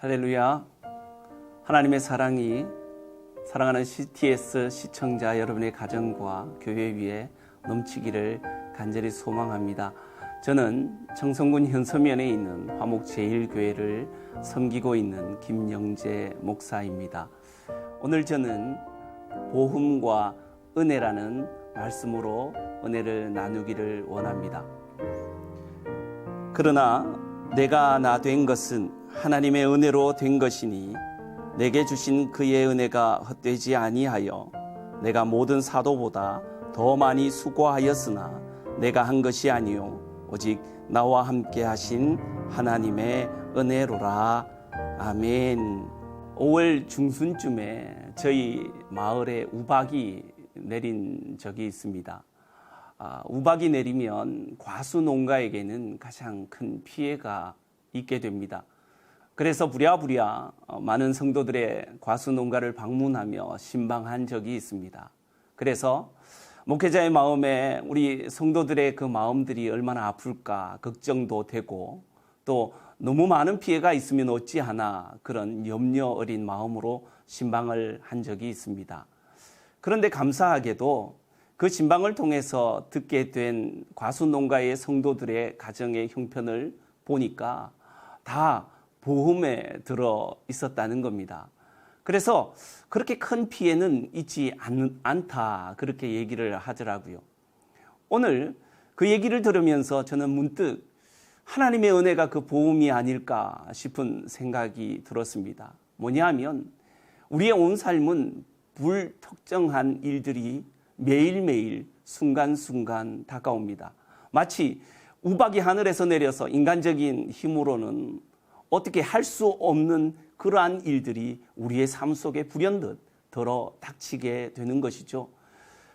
할렐루야. 하나님의 사랑이 사랑하는 CTS 시청자 여러분의 가정과 교회 위에 넘치기를 간절히 소망합니다. 저는 청성군 현서면에 있는 화목제일교회를 섬기고 있는 김영재 목사입니다. 오늘 저는 보험과 은혜라는 말씀으로 은혜를 나누기를 원합니다. 그러나 내가 나 된 것은 하나님의 은혜로 된 것이니 내게 주신 그의 은혜가 헛되지 아니하여 내가 모든 사도보다 더 많이 수고하였으나 내가 한 것이 아니요 오직 나와 함께 하신 하나님의 은혜로라. 아멘. 5월 중순쯤에 저희 마을에 우박이 내린 적이 있습니다. 우박이 내리면 과수 농가에게는 가장 큰 피해가 있게 됩니다. 그래서 부랴부랴 많은 성도들의 과수 농가를 방문하며 신방한 적이 있습니다. 그래서 목회자의 마음에 우리 성도들의 그 마음들이 얼마나 아플까 걱정도 되고 또 너무 많은 피해가 있으면 어찌하나 그런 염려 어린 마음으로 신방을 한 적이 있습니다. 그런데 감사하게도 그 신방을 통해서 듣게 된 과수 농가의 성도들의 가정의 형편을 보니까 다 보험에 들어 있었다는 겁니다. 그래서 그렇게 큰 피해는 있지 않다 그렇게 얘기를 하더라고요. 오늘 그 얘기를 들으면서 저는 문득 하나님의 은혜가 그 보험이 아닐까 싶은 생각이 들었습니다. 뭐냐면 우리의 온 삶은 불특정한 일들이 매일매일 순간순간 다가옵니다. 마치 우박이 하늘에서 내려서 인간적인 힘으로는 어떻게 할 수 없는 그러한 일들이 우리의 삶 속에 불현듯 들어 닥치게 되는 것이죠.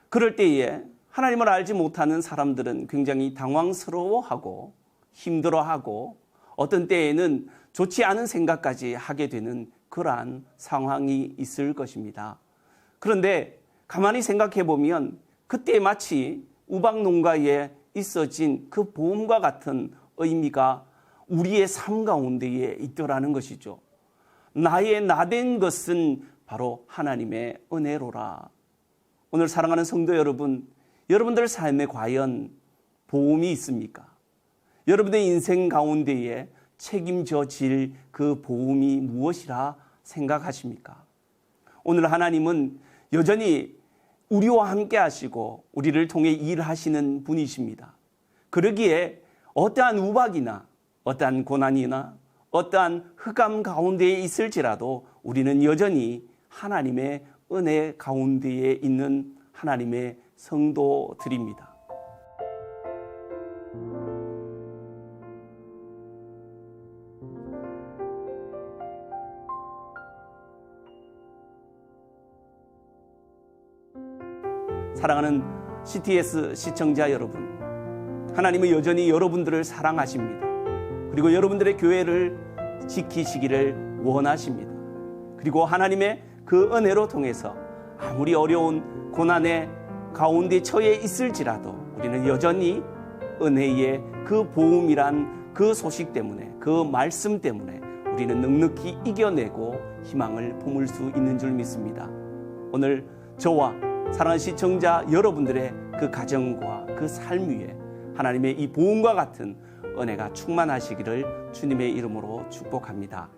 그럴 때에 하나님을 알지 못하는 사람들은 굉장히 당황스러워하고 힘들어하고 어떤 때에는 좋지 않은 생각까지 하게 되는 그러한 상황이 있을 것입니다. 그런데 가만히 생각해 보면 그때 마치 우박 농가에 있어진 그 보험과 같은 의미가 우리의 삶 가운데에 있더라는 것이죠. 나의 나된 것은 바로 하나님의 은혜로라. 오늘 사랑하는 성도 여러분, 여러분들 삶에 과연 보험이 있습니까? 여러분의 인생 가운데에 책임져질 그 보험이 무엇이라 생각하십니까? 오늘 하나님은 여전히 우리와 함께 하시고 우리를 통해 일하시는 분이십니다. 그러기에 어떠한 우박이나 어떠한 고난이나 어떠한 흑암 가운데에 있을지라도 우리는 여전히 하나님의 은혜 가운데에 있는 하나님의 성도들입니다. 사랑하는 CTS 시청자 여러분, 하나님은 여전히 여러분들을 사랑하십니다. 그리고 여러분들의 교회를 지키시기를 원하십니다. 그리고 하나님의 그 은혜로 통해서 아무리 어려운 고난의 가운데 처해 있을지라도 우리는 여전히 은혜의 그 보험이란 그 소식 때문에, 그 말씀 때문에 우리는 넉넉히 이겨내고 희망을 품을 수 있는 줄 믿습니다. 오늘 저와 사랑하는 시청자 여러분들의 그 가정과 그 삶 위에 하나님의 이 보험과 같은 은혜가 충만하시기를 주님의 이름으로 축복합니다.